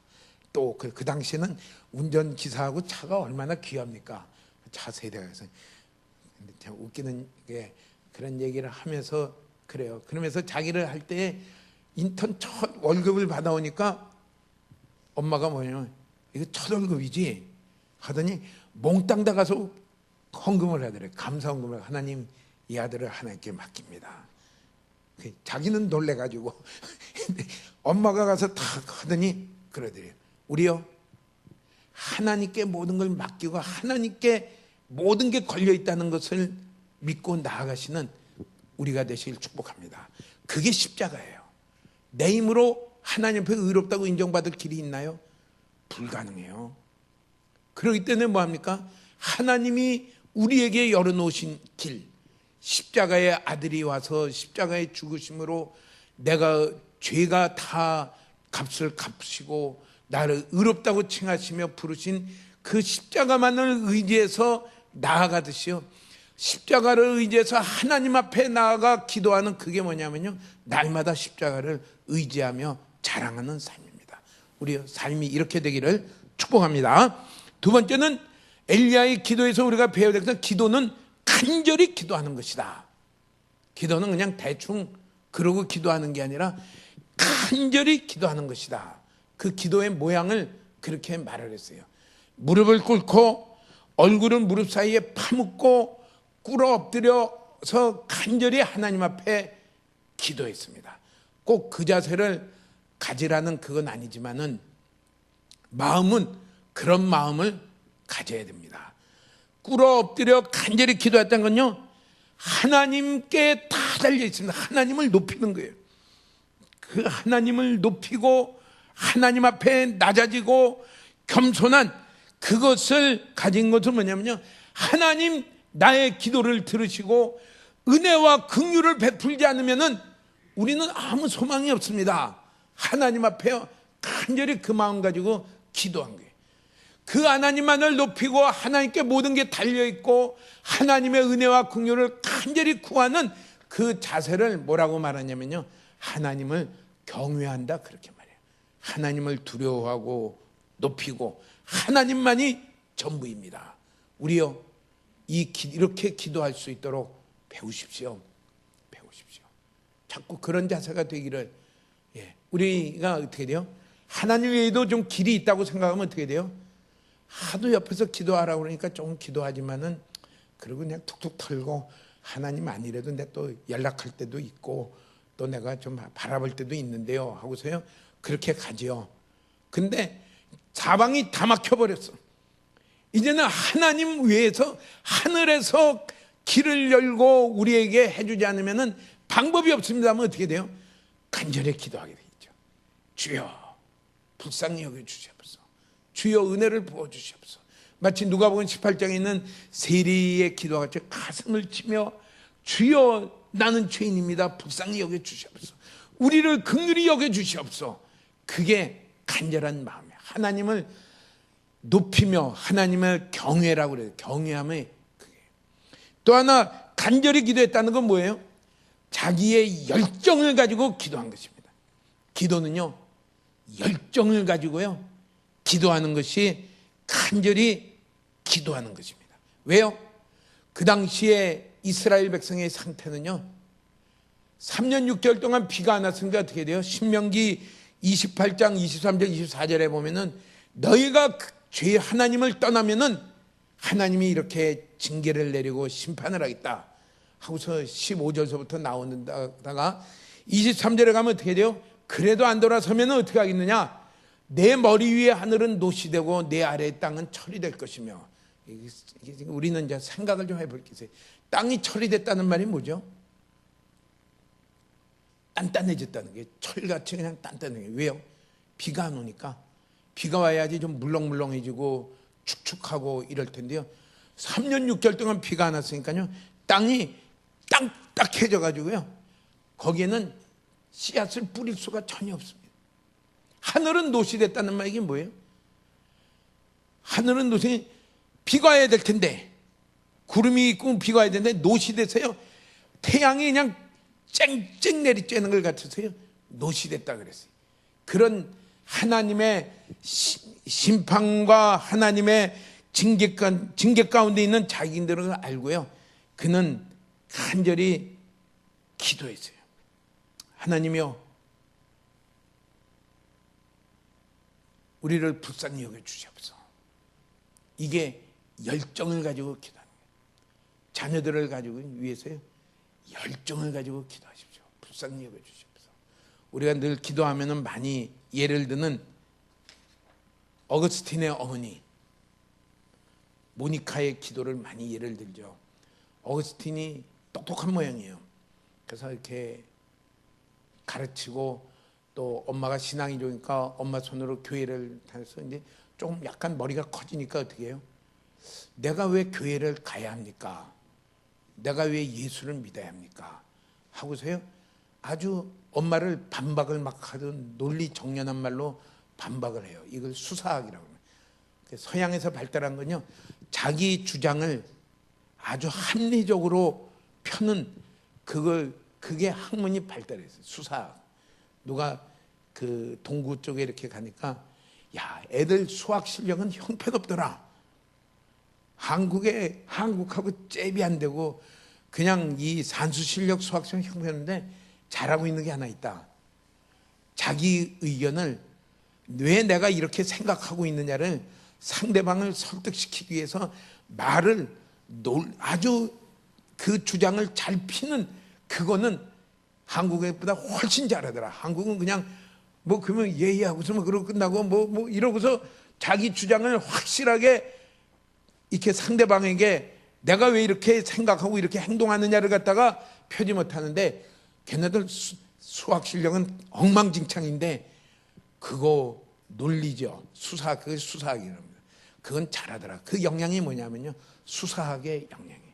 또 그 당시에는 운전기사하고 차가 얼마나 귀합니까? 차 3대가 있어요. 근데 참 웃기는 게 그런 얘기를 하면서 그래요. 그러면서 자기를 할 때 인턴 첫 월급을 받아오니까 엄마가 뭐냐면 이거 첫 월급이지 하더니 몽땅 다 가서 헌금을 하더래. 감사 헌금을. 하나님 이 아들을 하나님께 맡깁니다. 자기는 놀래가지고 엄마가 가서 다 하더니 그러더래요. 우리요 하나님께 모든 걸 맡기고 하나님께 모든 게 걸려있다는 것을 믿고 나아가시는 우리가 되시길 축복합니다. 그게 십자가예요. 내 힘으로 하나님 앞에 의롭다고 인정받을 길이 있나요? 불가능해요. 그렇기 때문에 뭐합니까? 하나님이 우리에게 열어놓으신 길, 십자가의 아들이 와서 십자가의 죽으심으로 내가 죄가 다 값을 갚으시고 나를 의롭다고 칭하시며 부르신 그 십자가만을 의지해서 나아가듯이요, 십자가를 의지해서 하나님 앞에 나아가 기도하는 그게 뭐냐면요, 날마다 십자가를 의지하며 자랑하는 삶입니다. 우리 삶이 이렇게 되기를 축복합니다. 두 번째는 엘리야의 기도에서 우리가 배워야 될 것은 기도는 간절히 기도하는 것이다. 기도는 그냥 대충 그러고 기도하는 게 아니라 간절히 기도하는 것이다. 그 기도의 모양을 그렇게 말을 했어요. 무릎을 꿇고 얼굴을 무릎 사이에 파묻고 꿇어 엎드려서 간절히 하나님 앞에 기도했습니다. 꼭 그 자세를 가지라는 그건 아니지만은 마음은 그런 마음을 가져야 됩니다. 꿇어 엎드려 간절히 기도했다는 건요, 하나님께 다 달려 있습니다. 하나님을 높이는 거예요. 그 하나님을 높이고 하나님 앞에 낮아지고 겸손한 그것을 가진 것은 뭐냐면요, 하나님 나의 기도를 들으시고 은혜와 긍휼을 베풀지 않으면은 우리는 아무 소망이 없습니다. 하나님 앞에 간절히 그 마음 가지고 기도한 거예요. 그 하나님만을 높이고 하나님께 모든 게 달려있고 하나님의 은혜와 긍휼을 간절히 구하는 그 자세를 뭐라고 말하냐면요, 하나님을 경외한다, 그렇게 말해요. 하나님을 두려워하고 높이고 하나님만이 전부입니다. 우리요, 이렇게 기도할 수 있도록 배우십시오. 자꾸 그런 자세가 되기를. 우리가 어떻게 돼요? 하나님 외에도 좀 길이 있다고 생각하면 어떻게 돼요? 하도 옆에서 기도하라고 그러니까 조금 기도하지만은 그리고 그냥 툭툭 털고 하나님 아니래도 내 또 연락할 때도 있고 또 내가 좀 바라볼 때도 있는데요 하고서요 그렇게 가지요. 근데 사방이 다 막혀버렸어. 이제는 하나님 외에서 하늘에서 길을 열고 우리에게 해주지 않으면은 방법이 없습니다면 어떻게 돼요? 간절히 기도하게 되죠. 주여 불쌍히 여겨주시옵소서. 주여 은혜를 부어주시옵소서. 마치 누가복음 18장에 있는 세리의 기도와 같이 가슴을 치며 주여 나는 죄인입니다. 불쌍히 여겨주시옵소서. 우리를 긍휼히 여겨주시옵소서. 그게 간절한 마음이에요. 하나님을 높이며 하나님을 경외라고 그래요. 경외함의 그게. 또 하나 간절히 기도했다는 건 뭐예요? 자기의 열정을 가지고 기도한 것입니다. 기도는요, 열정을 가지고요 기도하는 것이 간절히 기도하는 것입니다. 왜요? 그 당시에 이스라엘 백성의 상태는요 3년 6개월 동안 비가 안 왔으니까 어떻게 돼요? 신명기 28장 23절 24절에 보면은 너희가 죄 하나님을 떠나면은 하나님이 이렇게 징계를 내리고 심판을 하겠다 하고서 15절서부터 나오다가 23절에 가면 어떻게 돼요? 그래도 안 돌아서면 어떻게 하겠느냐? 내 머리 위에 하늘은 노시 되고 내 아래의 땅은 철이 될 것이며. 우리는 이제 생각을 좀 해볼 게 있어요. 땅이 철이 됐다는 말이 뭐죠? 단단해졌다는 게, 철같이 그냥 단단해. 왜요? 비가 안 오니까. 비가 와야지 좀 물렁물렁해지고 축축하고 이럴 텐데요. 3년 6개월 동안 비가 안 왔으니까요, 땅이 딱딱해져 가지고요, 거기에는 씨앗을 뿌릴 수가 전혀 없습니다. 하늘은 노시됐다는 말이 이게 뭐예요? 하늘은 노시, 비가 와야 될 텐데, 구름이 있고 비가 와야 되는데 노시돼서요, 태양이 그냥 쨍쨍 내리쬐는 걸 같아서요, 노시됐다 그랬어요. 그런 하나님의 심판과 하나님의 징계 가운데 있는 자기들을 알고요, 그는 간절히 기도했어요. 하나님이여, 우리를 불쌍히 여겨주시옵소서. 이게 열정을 가지고 기도하는 거예요. 자녀들을 가지고 위해서요, 열정을 가지고 기도하십시오. 불쌍히 여겨주시옵소서. 우리가 늘 기도하면 많이 예를 드는 어거스틴의 어머니 모니카의 기도를 많이 예를 들죠. 어거스틴이 똑똑한 모양이에요. 그래서 이렇게 가르치고, 또 엄마가 신앙이 좋으니까 엄마 손으로 교회를 다녀서 이제 조금 약간 머리가 커지니까 어떻게 해요? 내가 왜 교회를 가야 합니까? 내가 왜 예수를 믿어야 합니까? 하고서요, 아주 엄마를 반박을 막 하던 논리정연한 말로 반박을 해요. 이걸 수사학이라고 합니다. 서양에서 발달한 건요, 자기 주장을 아주 합리적으로 펴는 그게 학문이 발달했어요. 수사학. 누가 그 동구 쪽에 이렇게 가니까, 야, 애들 수학 실력은 형편없더라. 한국하고 잽이 안 되고 그냥 이 산수 실력 수학 실력 형편인데 잘하고 있는 게 하나 있다. 자기 의견을, 왜 내가 이렇게 생각하고 있느냐를 상대방을 설득시키기 위해서 말을 아주 그 주장을 잘 피는, 그거는 한국보다 훨씬 잘하더라. 한국은 그냥 뭐 그러면 예의하고서 뭐 그러고 끝나고 뭐 이러고서 자기 주장을 확실하게 이렇게 상대방에게 내가 왜 이렇게 생각하고 이렇게 행동하느냐를 갖다가 펴지 못하는데, 걔네들 수학 실력은 엉망진창인데 그거 논리죠. 그게 수사학이랍니다. 그건 잘하더라. 그 영향이 뭐냐면요, 수사학의 영향이에요.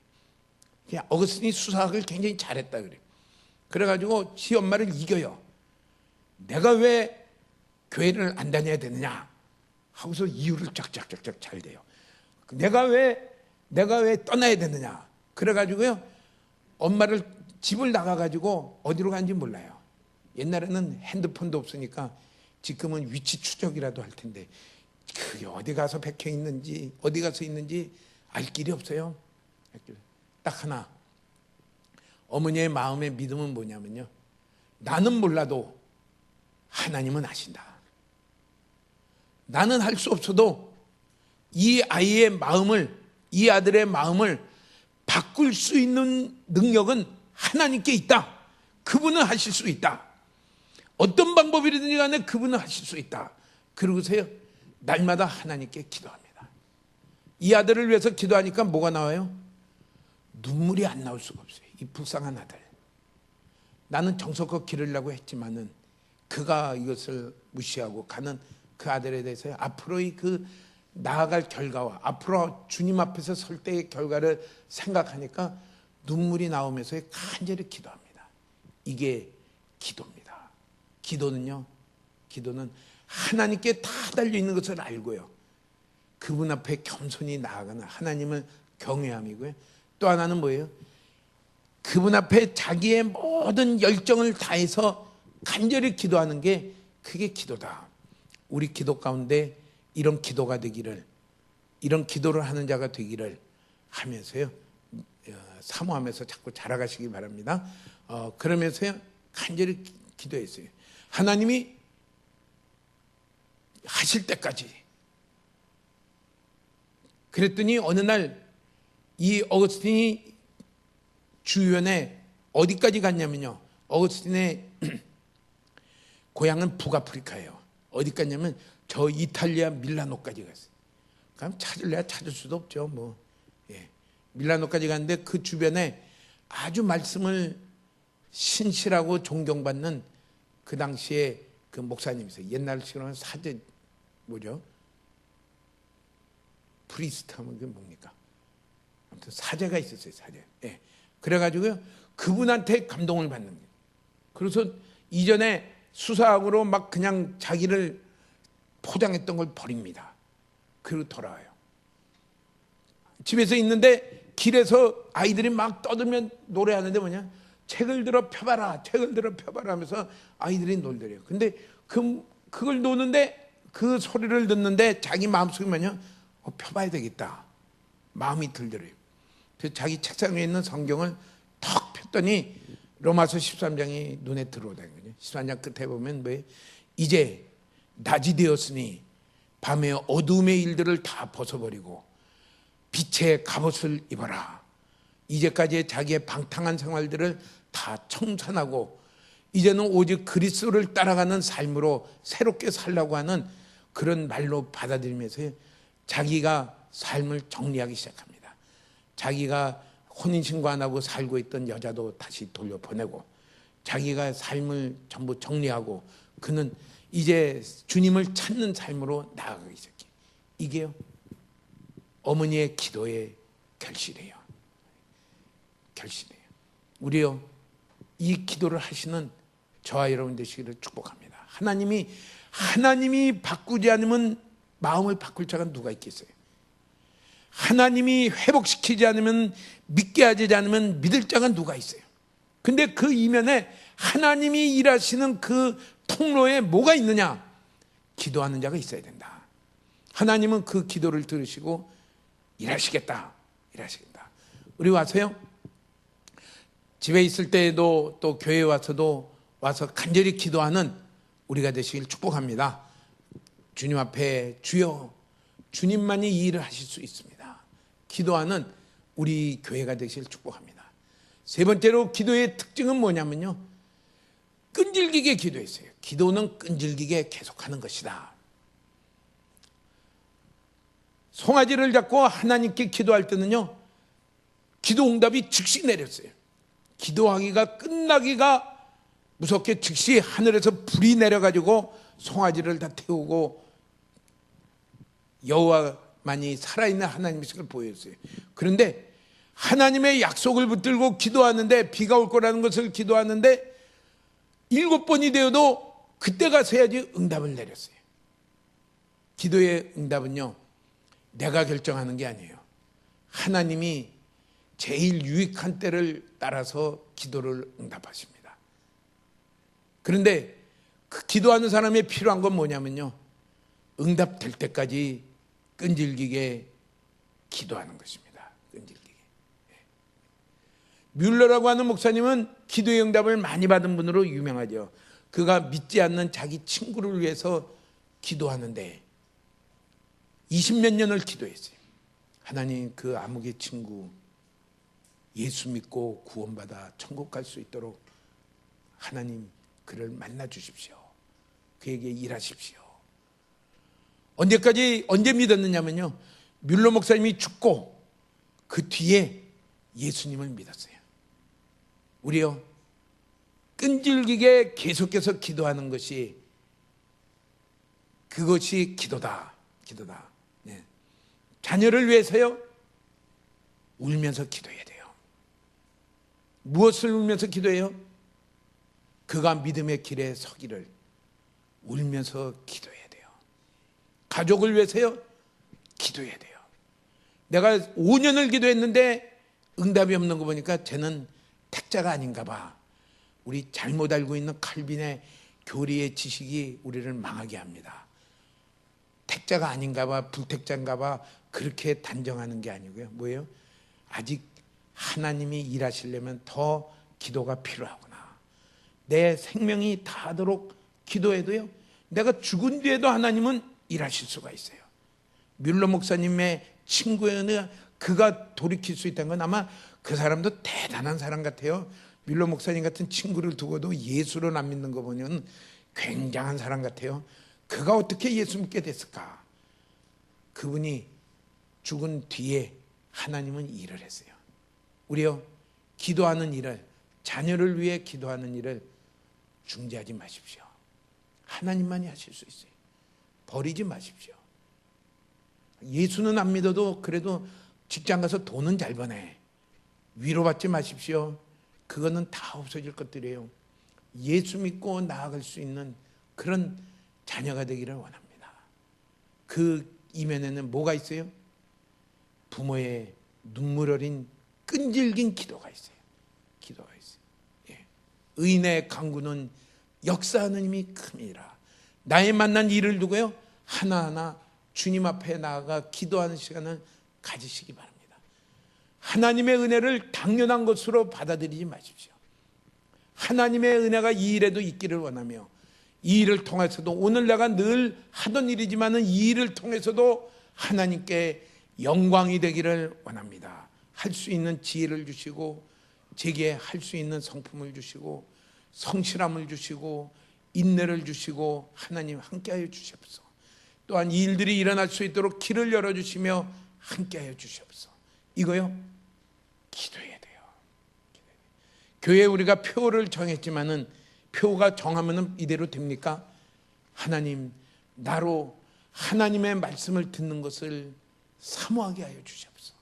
어거스틴이 수사학을 굉장히 잘했다 그래요. 그래가지고 지 엄마를 이겨요. 내가 왜 교회를 안 다녀야 되느냐 하고서 이유를 쫙쫙쫙쫙 잘 돼요. 내가 왜 떠나야 되느냐. 그래가지고요, 엄마를 집을 나가가지고 어디로 간지 몰라요. 옛날에는 핸드폰도 없으니까 지금은 위치 추적이라도 할 텐데, 그게 어디 가서 박혀 있는지 어디 가서 있는지 알 길이 없어요. 딱 하나, 어머니의 마음의 믿음은 뭐냐면요, 나는 몰라도 하나님은 아신다. 나는 할 수 없어도 이 아이의 마음을, 이 아들의 마음을 바꿀 수 있는 능력은 하나님께 있다. 그분은 하실 수 있다. 어떤 방법이든지 간에 그분은 하실 수 있다. 그러고서요, 날마다 하나님께 기도합니다. 이 아들을 위해서 기도하니까 뭐가 나와요? 눈물이 안 나올 수가 없어요. 이 불쌍한 아들. 나는 정성껏 기르려고 했지만은 그가 이것을 무시하고 가는 그 아들에 대해서 앞으로의 그 나아갈 결과와 앞으로 주님 앞에서 설 때의 결과를 생각하니까 눈물이 나오면서 간절히 기도합니다. 이게 기도입니다. 기도는 하나님께 다 달려있는 것을 알고요, 그분 앞에 겸손히 나아가는 하나님을 경외함이고요, 또 하나는 뭐예요? 그분 앞에 자기의 모든 열정을 다해서 간절히 기도하는 게, 그게 기도다. 우리 기도 가운데 이런 기도가 되기를, 이런 기도를 하는 자가 되기를 하면서요, 사모하면서 자꾸 자라가시기 바랍니다. 그러면서요, 간절히 기도했어요. 하나님이 하실 때까지. 그랬더니 어느 날 이 어거스틴이 주변에 어디까지 갔냐면요, 어거스틴의 고향은 북아프리카예요. 어디 갔냐면 저 이탈리아 밀라노까지 갔어요. 그럼 찾을래야 찾을 수도 없죠. 뭐, 예. 밀라노까지 갔는데 그 주변에 아주 말씀을 신실하고 존경받는 그 당시에 그 목사님이 있어요. 옛날식으로는 사제 뭐죠? 프리스트 하면 그게 뭡니까? 아무튼 사제가 있었어요. 사제. 예. 그래가지고요 그분한테 감동을 받는 거예요. 그래서 이전에 수사학으로 막 그냥 자기를 포장했던 걸 버립니다. 그리고 돌아와요. 집에서 있는데 길에서 아이들이 막 떠들면 노래하는데 뭐냐? 책을 들어 펴봐라, 책을 들어 펴봐라 하면서 아이들이 놀더래요. 근데 그걸 노는데 그 소리를 듣는데 자기 마음속에 뭐냐? 펴봐야 되겠다. 마음이 들더래요. 그래서 자기 책상 위에 있는 성경을 턱 폈더니 로마서 13장이 눈에 들어오다는 거죠. 13장 끝에 보면 뭐예요? 이제 낮이 되었으니 밤의 어두움의 일들을 다 벗어버리고 빛의 갑옷을 입어라. 이제까지의 자기의 방탕한 생활들을 다 청산하고 이제는 오직 그리스도를 따라가는 삶으로 새롭게 살려고 하는 그런 말로 받아들이면서 자기가 삶을 정리하기 시작합니다. 자기가 혼인신고 안 하고 살고 있던 여자도 다시 돌려보내고 자기가 삶을 전부 정리하고 그는 이제 주님을 찾는 삶으로 나아가기 시작해요. 이게요 어머니의 기도의 결실이에요. 결실이에요. 우리요 이 기도를 하시는 저와 여러분 되시기를 축복합니다. 하나님이 바꾸지 않으면 마음을 바꿀 자가 누가 있겠어요? 하나님이 회복시키지 않으면 믿게 하지 않으면 믿을 자가 누가 있어요? 근데 그 이면에 하나님이 일하시는 그 통로에 뭐가 있느냐? 기도하는 자가 있어야 된다. 하나님은 그 기도를 들으시고 일하시겠다. 우리 와서요 집에 있을 때에도 또 교회에 와서도 와서 간절히 기도하는 우리가 되시길 축복합니다. 주님 앞에 주여 주님만이 이 일을 하실 수 있습니다. 기도하는 우리 교회가 되시길 축복합니다. 세 번째로 기도의 특징은 뭐냐면요 끈질기게 기도했어요. 기도는 끈질기게 계속하는 것이다. 송아지를 잡고 하나님께 기도할 때는요 기도 응답이 즉시 내렸어요. 기도하기가 끝나기가 무섭게 즉시 하늘에서 불이 내려가지고 송아지를 다 태우고 여호와만이 살아있는 하나님이심을 보였어요. 그런데 하나님의 약속을 붙들고 기도하는데 비가 올 거라는 것을 기도하는데 7번이 되어도 그때 가서야지 응답을 내렸어요. 기도의 응답은요 내가 결정하는 게 아니에요. 하나님이 제일 유익한 때를 따라서 기도를 응답하십니다. 그런데 그 기도하는 사람의 필요한 건 뭐냐면요 응답될 때까지 끈질기게 기도하는 것입니다. 끈질기게. 뮬러라고 하는 목사님은 기도의 응답을 많이 받은 분으로 유명하죠. 그가 믿지 않는 자기 친구를 위해서 기도하는데 20몇 년을 기도했어요. 하나님 그 암흑의 친구 예수 믿고 구원받아 천국 갈 수 있도록 하나님 그를 만나 주십시오. 그에게 일하십시오. 언제 믿었느냐면요 뮬러 목사님이 죽고 그 뒤에 예수님을 믿었어요. 우리요 끈질기게 계속해서 기도하는 것이 그것이 기도다. 네. 자녀를 위해서요 울면서 기도해야 돼요. 무엇을 울면서 기도해요? 그가 믿음의 길에 서기를 울면서 기도해야 돼요. 가족을 위해서요 기도해야 돼요. 내가 5년을 기도했는데 응답이 없는 거 보니까 쟤는 택자가 아닌가 봐. 우리 잘못 알고 있는 칼빈의 교리의 지식이 우리를 망하게 합니다. 택자가 아닌가 봐, 불택자인가 봐 그렇게 단정하는 게 아니고요. 뭐예요? 아직 하나님이 일하시려면 더 기도가 필요하구나. 내 생명이 다하도록 기도해도요 내가 죽은 뒤에도 하나님은 일하실 수가 있어요. 뮬러 목사님의 친구였는데 그가 돌이킬 수 있다는 건 아마 그 사람도 대단한 사람 같아요. 뮬러 목사님 같은 친구를 두고도 예수를 안 믿는 거 보면 굉장한 사람 같아요. 그가 어떻게 예수 믿게 됐을까? 그분이 죽은 뒤에 하나님은 일을 했어요. 우리요, 기도하는 일을, 자녀를 위해 기도하는 일을 중지하지 마십시오. 하나님만이 하실 수 있어요. 버리지 마십시오. 예수는 안 믿어도 그래도 직장 가서 돈은 잘 버네. 위로받지 마십시오. 그거는 다 없어질 것들이에요. 예수 믿고 나아갈 수 있는 그런 자녀가 되기를 원합니다. 그 이면에는 뭐가 있어요? 부모의 눈물 어린 끈질긴 기도가 있어요. 기도가 있어요. 예. 의인의 강구는 역사하는 힘이 큽니다. 나의 만난 일을 두고요, 하나하나 주님 앞에 나아가 기도하는 시간을 가지시기 바랍니다. 하나님의 은혜를 당연한 것으로 받아들이지 마십시오. 하나님의 은혜가 이 일에도 있기를 원하며, 이 일을 통해서도, 오늘 내가 늘 하던 일이지만 이 일을 통해서도 하나님께 영광이 되기를 원합니다. 할 수 있는 지혜를 주시고, 제게 할 수 있는 성품을 주시고, 성실함을 주시고, 인내를 주시고, 하나님 함께하여 주시옵소서. 또한 이 일들이 일어날 수 있도록 길을 열어주시며 함께하여 주시옵소서. 이거요, 기도해야 돼요. 교회에 우리가 표를 정했지만은 표가 정하면 이대로 됩니까? 하나님, 나로 하나님의 말씀을 듣는 것을 사모하게 하여 주시옵소서.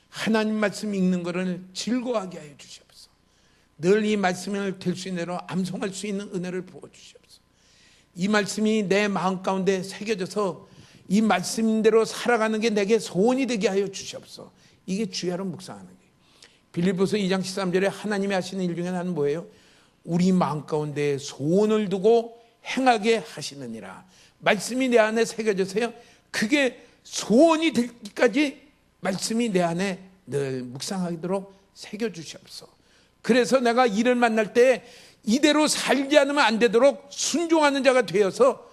하나님 말씀 읽는 것을 즐거워하게 하여 주시옵소서. 늘 이 말씀을 될 수 있는 대로 암송할 수 있는 은혜를 부어 주시옵소서. 이 말씀이 내 마음 가운데 새겨져서 이 말씀대로 살아가는 게 내게 소원이 되게 하여 주시옵소서. 이게 주야로 묵상하는 거예요. 빌립보서 2장 13절에 하나님이 하시는 일 중에 하나는 뭐예요? 우리 마음 가운데 소원을 두고 행하게 하시느니라. 말씀이 내 안에 새겨져서요, 그게 소원이 되기까지 말씀이 내 안에 늘 묵상하도록 새겨주시옵소서. 그래서 내가 이를 만날 때 이대로 살지 않으면 안 되도록 순종하는 자가 되어서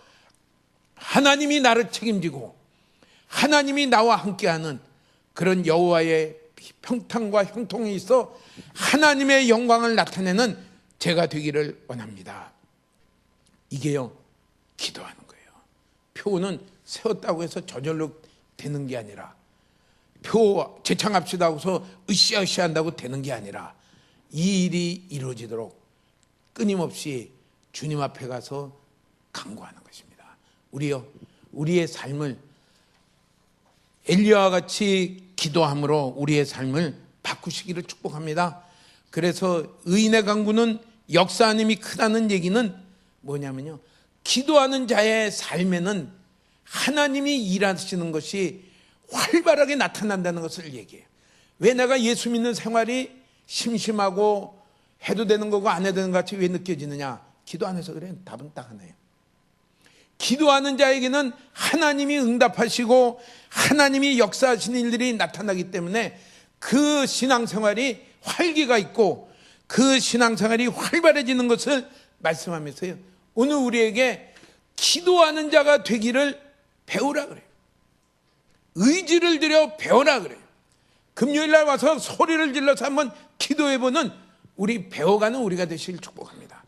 하나님이 나를 책임지고 하나님이 나와 함께하는 그런 여호와의 평탄과 형통이 있어 하나님의 영광을 나타내는 제가 되기를 원합니다. 이게요, 기도하는 거예요. 표는 세웠다고 해서 저절로 되는 게 아니라, 표 재창합시다 하고서 으쌰으쌰 한다고 되는 게 아니라, 이 일이 이루어지도록 끊임없이 주님 앞에 가서 간구하는 것입니다. 우리요, 우리의 삶을 엘리야와 같이 기도함으로 우리의 삶을 바꾸시기를 축복합니다. 그래서 의인의 간구는 역사하는 힘이 크다는 얘기는 뭐냐면요, 기도하는 자의 삶에는 하나님이 일하시는 것이 활발하게 나타난다는 것을 얘기해요. 왜 내가 예수 믿는 생활이 심심하고 해도 되는 거고 안 해도 되는 것 같이 왜 느껴지느냐? 기도 안 해서 그래. 답은 딱 하나예요. 기도하는 자에게는 하나님이 응답하시고 하나님이 역사하시는 일들이 나타나기 때문에 그 신앙생활이 활기가 있고 그 신앙생활이 활발해지는 것을 말씀하면서요, 오늘 우리에게 기도하는 자가 되기를 배우라 그래요. 의지를 들여 배우라 그래요. 금요일 날 와서 소리를 질러서 한번 기도해보는 우리 배워가는 우리가 되시길 축복합니다.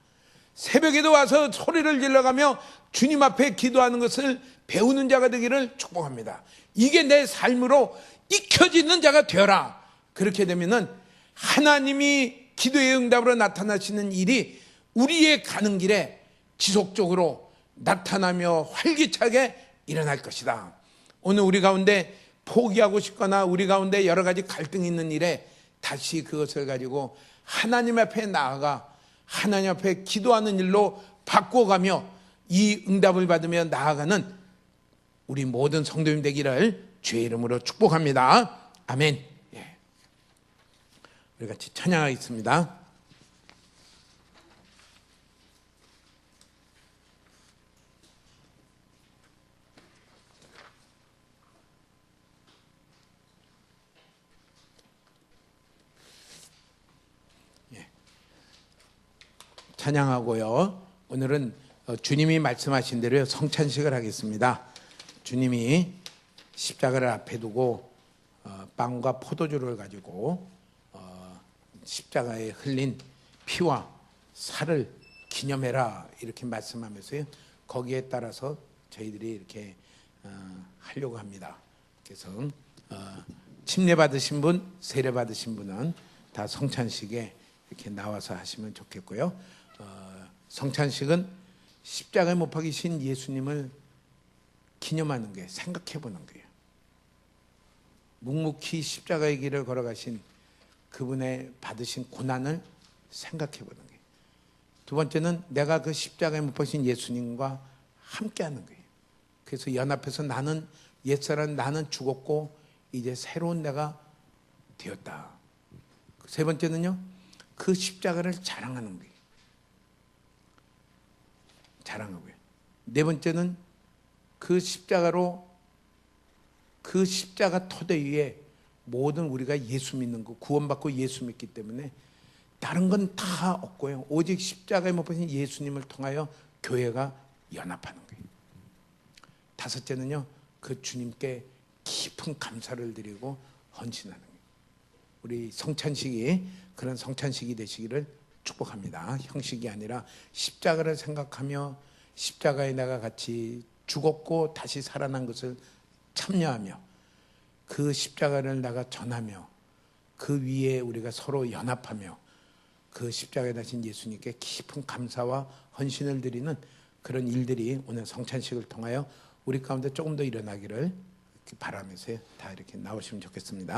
새벽에도 와서 소리를 질러가며 주님 앞에 기도하는 것을 배우는 자가 되기를 축복합니다. 이게 내 삶으로 익혀지는 자가 되어라. 그렇게 되면은 하나님이 기도의 응답으로 나타나시는 일이 우리의 가는 길에 지속적으로 나타나며 활기차게 일어날 것이다. 오늘 우리 가운데 포기하고 싶거나 우리 가운데 여러 가지 갈등이 있는 일에 다시 그것을 가지고 하나님 앞에 나아가 하나님 앞에 기도하는 일로 바꿔가며 이 응답을 받으며 나아가는 우리 모든 성도님 되기를 주의 이름으로 축복합니다. 아멘. 예. 우리 같이 찬양하겠습니다. 찬양하고요. 오늘은 주님이 말씀하신 대로 성찬식을 하겠습니다. 주님이 십자가를 앞에 두고 빵과 포도주를 가지고 십자가에 흘린 피와 살을 기념해라 이렇게 말씀하면서요, 거기에 따라서 저희들이 이렇게 하려고 합니다. 그래서 침례 받으신 분, 세례 받으신 분은 다 성찬식에 이렇게 나와서 하시면 좋겠고요. 성찬식은 십자가에 못 박이신 예수님을 기념하는 거예요. 생각해 보는 거예요. 묵묵히 십자가의 길을 걸어가신 그분의 받으신 고난을 생각해 보는 거예요. 두 번째는 내가 그 십자가에 못 박이신 예수님과 함께 하는 거예요. 그래서 연합해서 나는 옛사람, 나는 죽었고 이제 새로운 내가 되었다. 세 번째는요, 그 십자가를 자랑하는 거예요. 자랑하고요. 네 번째는 그 십자가로, 그 십자가 토대 위에 모든 우리가 예수 믿는 거, 구원받고 예수 믿기 때문에 다른 건 다 없고요. 오직 십자가에 못 박힌 예수님을 통하여 교회가 연합하는 거예요. 다섯째는요, 그 주님께 깊은 감사를 드리고 헌신하는 거예요. 우리 성찬식이 그런 성찬식이 되시기를 축복합니다. 형식이 아니라 십자가를 생각하며 십자가에 내가 같이 죽었고 다시 살아난 것을 참여하며 그 십자가를 내가 전하며 그 위에 우리가 서로 연합하며 그 십자가에 다신 예수님께 깊은 감사와 헌신을 드리는 그런 일들이 오늘 성찬식을 통하여 우리 가운데 조금 더 일어나기를 바라면서 다 이렇게 나오시면 좋겠습니다.